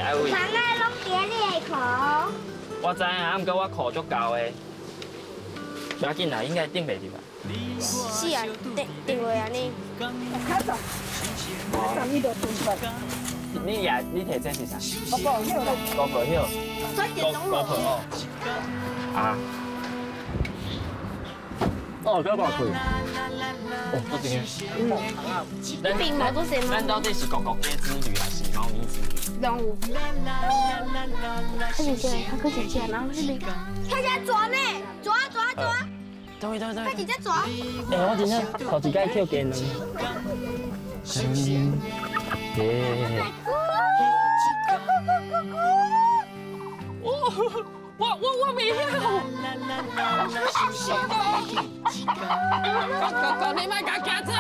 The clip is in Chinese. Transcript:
爱为。人爱拢伫你的裤。我知影，毋过我裤足厚的。不要紧啦，应该顶袂住吧？是啊，定位安尼。你摕这是啥？我保险了。高保险。高保哦。啊。哦，不要挂开。哦，都这个。并无做什么。咱到底是狗狗街之旅还是猫咪之旅？动物。他姐姐，他哥姐姐，然后那边。他家抓呢，抓。对。他姐姐抓。我真正头一摆跳技能。我未晓。狗，你莫甲惊走。